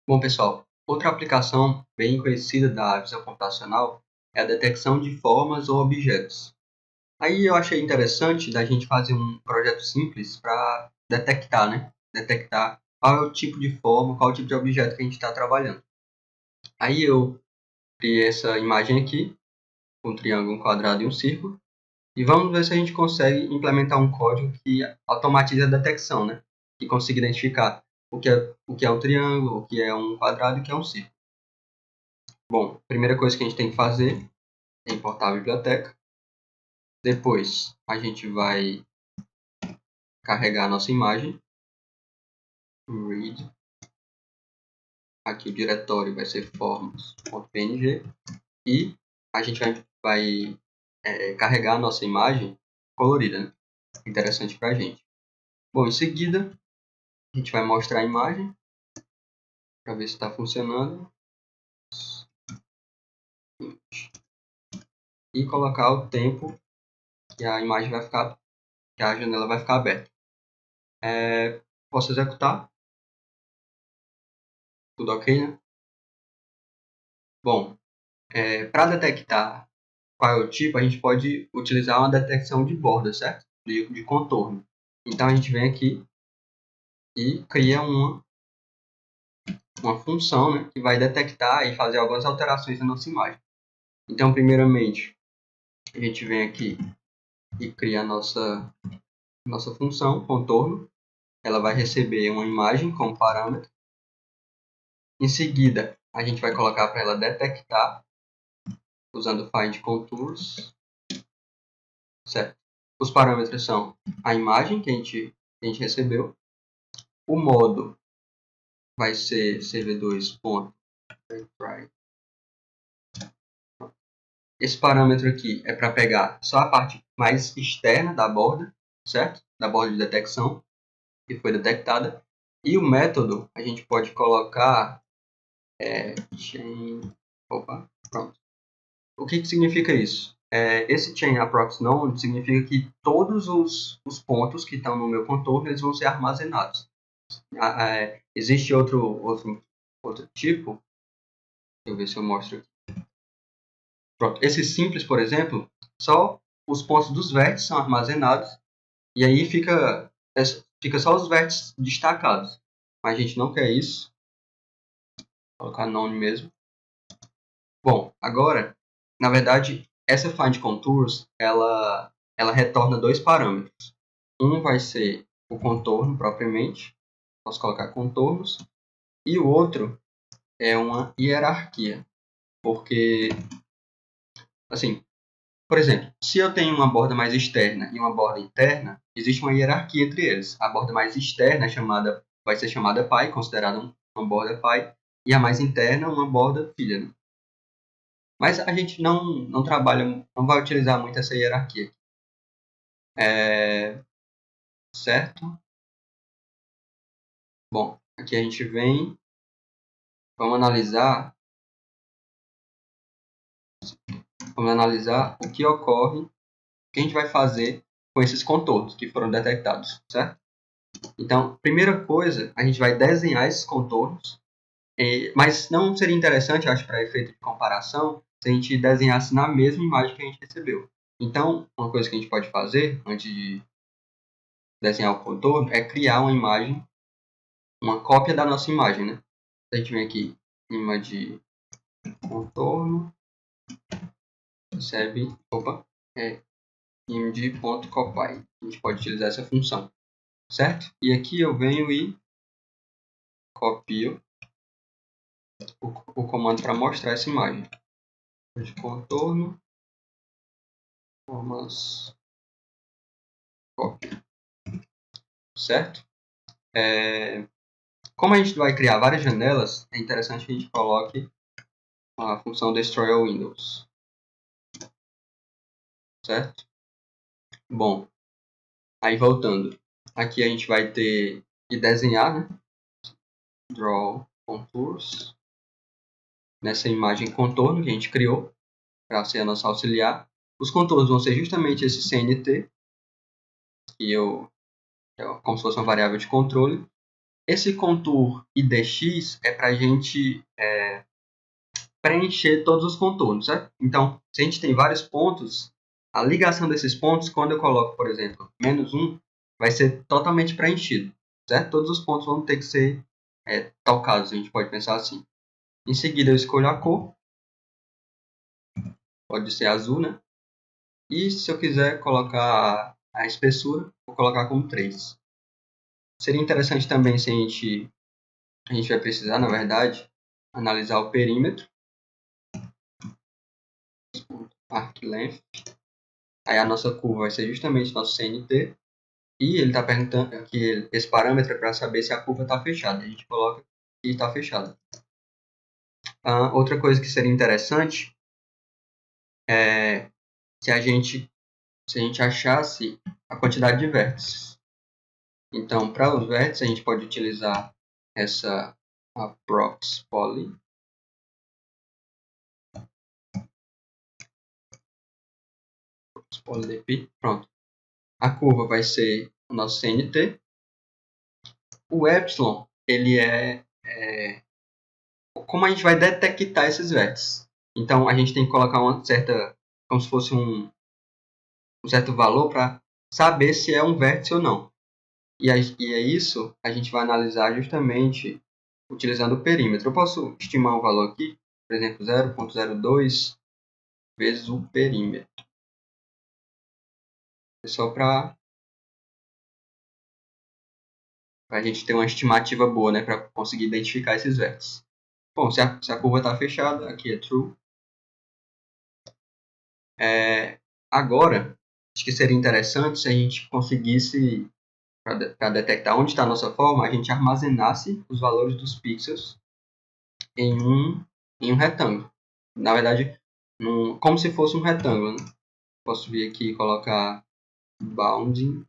Bom, pessoal, outra aplicação bem conhecida da visão computacional é a detecção de formas ou objetos. Aí eu achei interessante da gente fazer um projeto simples para detectar, Detectar qual é o tipo de forma, qual é o tipo de objeto que a gente está trabalhando. Aí eu criei essa imagem aqui, um triângulo, um quadrado e um círculo, e vamos ver se a gente consegue implementar um código que automatize a detecção, Que consiga identificar o que é um triângulo, o que é um quadrado e o que é um círculo. Bom, a primeira coisa que a gente tem que fazer é importar a biblioteca. Depois a gente vai carregar a nossa imagem. Read. Aqui o diretório vai ser formas.png. E a gente vai carregar a nossa imagem colorida, Interessante para a gente. Bom, em seguida a gente vai mostrar a imagem para ver se está funcionando. E colocar o tempo que a imagem vai ficar, que a janela vai ficar aberta. Posso executar? Tudo ok, né? Bom, para detectar qual é o tipo, a gente pode utilizar uma detecção de borda, certo? De contorno. Então a gente vem aqui e cria uma função, que vai detectar e fazer algumas alterações na nossa imagem. Então, primeiramente, a gente vem aqui e cria a nossa função, contorno. Ela vai receber uma imagem como parâmetro. Em seguida, a gente vai colocar para ela detectar, usando find contours. Certo? Os parâmetros são a imagem que a gente recebeu. O modo vai ser cv2.retry. Esse parâmetro aqui é para pegar só a parte mais externa da borda, certo? Da borda de detecção que foi detectada. E o método a gente pode colocar chain. Opa, pronto. O que significa isso? Esse chain approx node significa que todos os pontos que estão no meu contorno eles vão ser armazenados. Existe outro tipo. Deixa eu ver se eu mostro aqui. Pronto. Esse simples, por exemplo, só os pontos dos vértices são armazenados e aí fica só os vértices destacados. Mas a gente não quer isso. Vou colocar none mesmo. Bom, agora, na verdade, essa find contours ela retorna dois parâmetros. Um vai ser o contorno propriamente. Posso colocar contornos. E o outro é uma hierarquia. Porque, assim, por exemplo, se eu tenho uma borda mais externa e uma borda interna, existe uma hierarquia entre eles. A borda mais externa vai ser chamada pai, considerada uma borda pai, e a mais interna uma borda filha. Mas a gente não trabalha, não vai utilizar muito essa hierarquia. Certo? Bom, aqui a gente vem, vamos analisar o que ocorre, o que a gente vai fazer com esses contornos que foram detectados, certo? Então, primeira coisa, a gente vai desenhar esses contornos, mas não seria interessante, acho, para efeito de comparação, se a gente desenhasse na mesma imagem que a gente recebeu. Então, uma coisa que a gente pode fazer, antes de desenhar o contorno, é criar uma imagem, uma cópia da nossa imagem, A gente vem aqui, imagem de contorno, recebe, img.copy. A gente pode utilizar essa função, certo? E aqui eu venho e copio o comando para mostrar essa imagem. De contorno, formas, cópia, certo? Como a gente vai criar várias janelas, é interessante que a gente coloque a função destroy all windows, certo? Bom, aí voltando, aqui a gente vai ter que desenhar, draw contours, nessa imagem contorno que a gente criou, para ser a nossa auxiliar. Os contornos vão ser justamente esse CNT, que é como se fosse uma variável de controle. Esse contour IDX é para a gente preencher todos os contornos, certo? Então, se a gente tem vários pontos, a ligação desses pontos, quando eu coloco, por exemplo, -1, vai ser totalmente preenchido, certo? Todos os pontos vão ter que ser tocados, a gente pode pensar assim. Em seguida, eu escolho a cor, pode ser azul, né? E se eu quiser colocar a espessura, vou colocar como 3. Seria interessante também se a gente vai precisar, na verdade, analisar o perímetro, arc length. Aí a nossa curva vai ser justamente nosso CNT. E ele está perguntando aqui esse parâmetro é para saber se a curva está fechada. A gente coloca que está fechada. Outra coisa que seria interessante é se a gente achasse a quantidade de vértices. Então, para os vértices, a gente pode utilizar essa approx poly. Pronto. A curva vai ser o nosso CNT. O epsilon, ele é como a gente vai detectar esses vértices. Então, a gente tem que colocar uma certa, como se fosse um certo valor para saber se é um vértice ou não. E é isso a gente vai analisar justamente utilizando o perímetro. Eu posso estimar um valor aqui, por exemplo, 0,02 vezes o perímetro. É só para a gente ter uma estimativa boa, né, para conseguir identificar esses vértices. Bom, se a curva está fechada, aqui é true. Agora, acho que seria interessante se a gente conseguisse, para detectar onde está a nossa forma, a gente armazenasse os valores dos pixels em um retângulo. Na verdade, como se fosse um retângulo. Né? Posso vir aqui e colocar bounding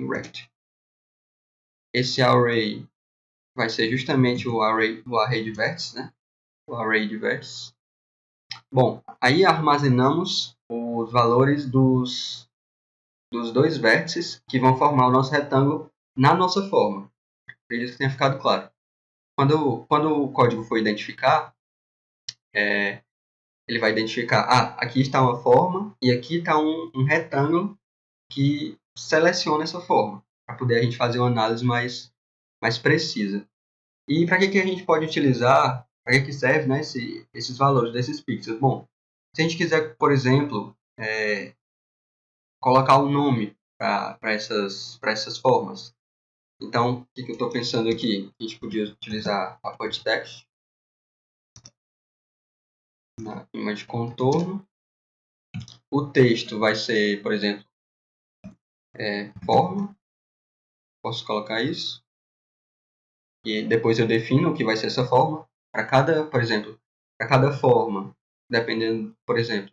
rect. Esse array vai ser justamente o array de vértices, né? O array de vértices. Bom, aí armazenamos os valores dos dois vértices que vão formar o nosso retângulo na nossa forma. Acredito que tenha ficado claro. Quando o código for identificar, ele vai identificar, aqui está uma forma e aqui está um retângulo que seleciona essa forma, para poder a gente fazer uma análise mais precisa. E para que a gente pode utilizar, para que serve, né, esses valores desses pixels? Bom, se a gente quiser, por exemplo, colocar um nome para essas formas. Então, o que eu estou pensando aqui? A gente podia utilizar a put text na imagem de contorno. O texto vai ser, por exemplo, forma. Posso colocar isso. E depois eu defino o que vai ser essa forma. Para cada, por exemplo, para cada forma, dependendo, por exemplo,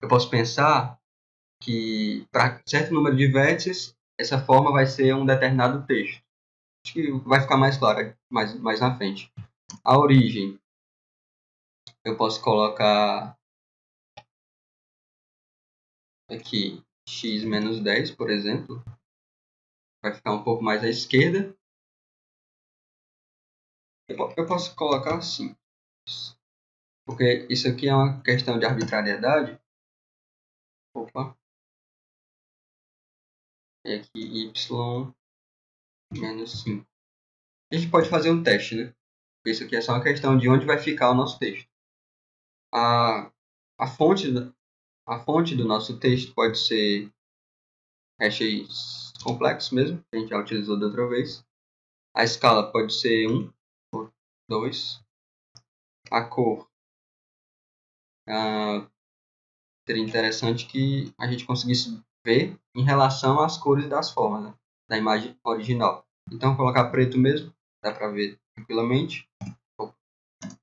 eu posso pensar que para certo número de vértices, essa forma vai ser um determinado texto. Acho que vai ficar mais claro mais na frente. A origem, eu posso colocar aqui x menos 10, por exemplo. Vai ficar um pouco mais à esquerda. Eu posso colocar assim, porque isso aqui é uma questão de arbitrariedade. Opa. E aqui y menos 5. A gente pode fazer um teste, né? Porque isso aqui é só uma questão de onde vai ficar o nosso texto. A fonte do nosso texto pode ser hashes complexos mesmo, que a gente já utilizou da outra vez. A escala pode ser 1 ou 2. A cor seria interessante que a gente conseguisse ver em relação às cores das formas, né, da imagem original. Então, vou colocar preto mesmo, dá para ver tranquilamente.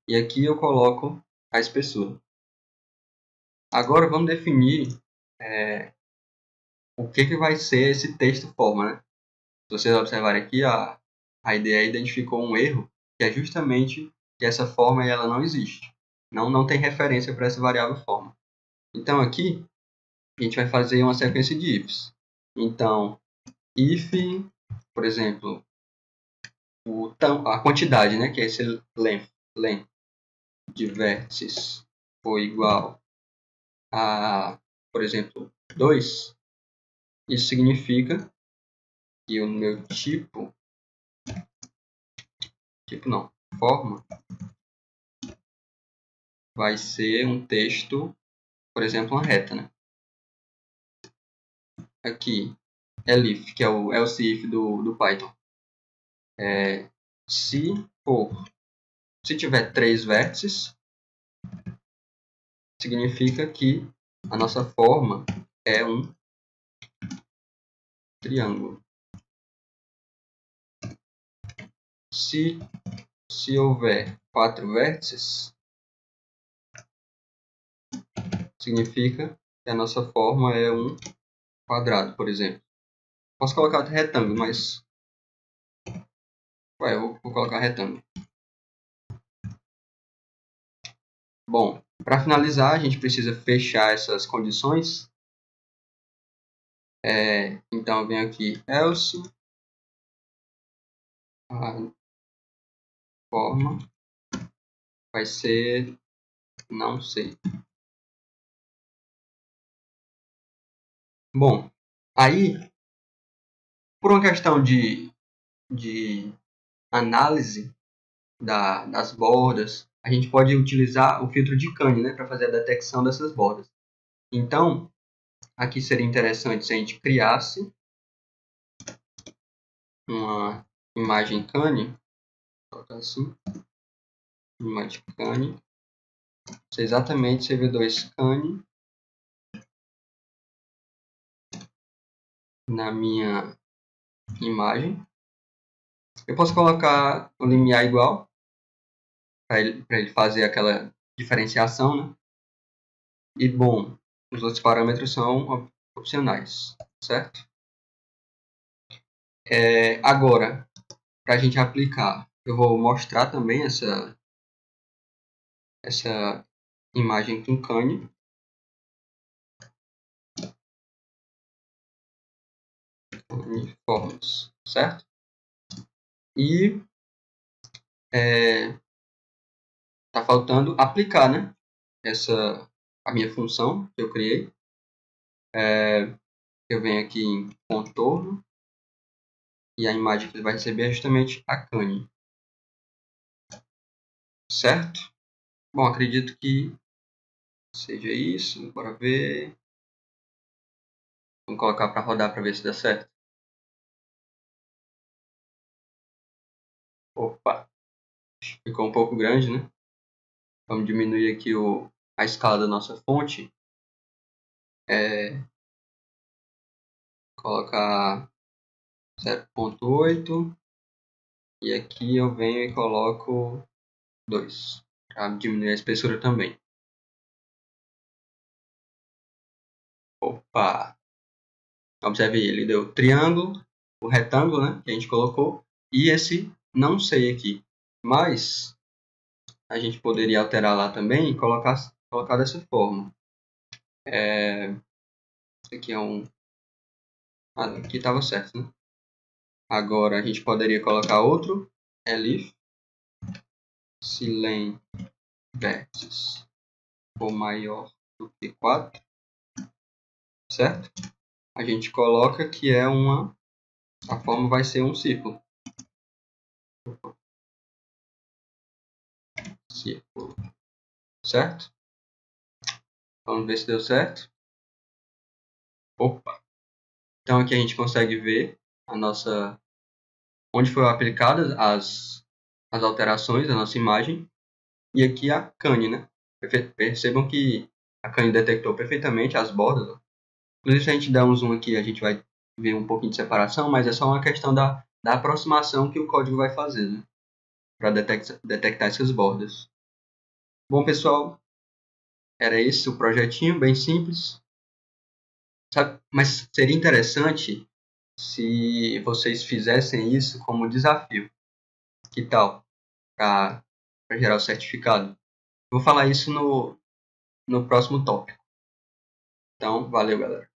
E aqui eu coloco a espessura. Agora vamos definir o que vai ser esse texto forma. Né? Se vocês observarem aqui, a IDE identificou um erro, que é justamente que essa forma ela não existe. Não tem referência para essa variável forma. Então aqui, a gente vai fazer uma sequência de ifs. Então, if por exemplo, a quantidade, né, que é esse length de vértices for igual a, por exemplo, 2, isso significa que o meu forma, vai ser um texto, por exemplo, uma reta, né? Aqui, elif, que é o else if do Python. Se tiver 3 vértices, significa que a nossa forma é um triângulo. Se houver 4 vértices, significa que a nossa forma é um quadrado, por exemplo. Posso colocar retângulo, mas eu vou colocar retângulo. Bom, para finalizar, a gente precisa fechar essas condições. Então, eu venho aqui, else, a forma vai ser, não sei. Bom, aí, por uma questão de análise das bordas, a gente pode utilizar o filtro de Kane, né, para fazer a detecção dessas bordas. Então, aqui seria interessante se a gente criasse uma imagem Kane, assim, imagem Kane, exatamente CV2 Kane na minha imagem. Eu posso colocar o limiar igual para ele fazer aquela diferenciação, né? E bom, os outros parâmetros são opcionais, certo? Agora, para a gente aplicar, eu vou mostrar também essa imagem com Kane. Formas, certo? E tá faltando aplicar, né? A minha função que eu criei. Eu venho aqui em contorno e a imagem que ele vai receber é justamente a Kane, certo? Bom, acredito que seja isso. Bora ver. Vamos colocar para rodar para ver se dá certo. Opa, ficou um pouco grande, né? Vamos diminuir aqui a escala da nossa fonte. Colocar 0.8 e aqui eu venho e coloco 2 para diminuir a espessura também. Opa! Observe, ele deu triângulo, o retângulo, né, que a gente colocou, e esse não sei aqui. Mas a gente poderia alterar lá também e colocar dessa forma. Esse aqui é um... aqui estava certo, né? Agora a gente poderia colocar outro elif, se len vértices for maior do que 4, certo? A gente coloca que é a forma vai ser um círculo. Círculo, certo? Vamos ver se deu certo. Opa! Então aqui a gente consegue ver onde foram aplicadas as alterações da nossa imagem. E aqui a Kane, né? Percebam que a Kane detectou perfeitamente as bordas. Ó. Inclusive, se a gente der um zoom aqui, a gente vai ver um pouquinho de separação, mas é só uma questão da aproximação que o código vai fazer, né? Para detectar essas bordas. Bom, pessoal, era esse o projetinho, bem simples. Mas seria interessante se vocês fizessem isso como desafio. Que tal? Para gerar o certificado. Vou falar isso no próximo tópico. Então, valeu, galera.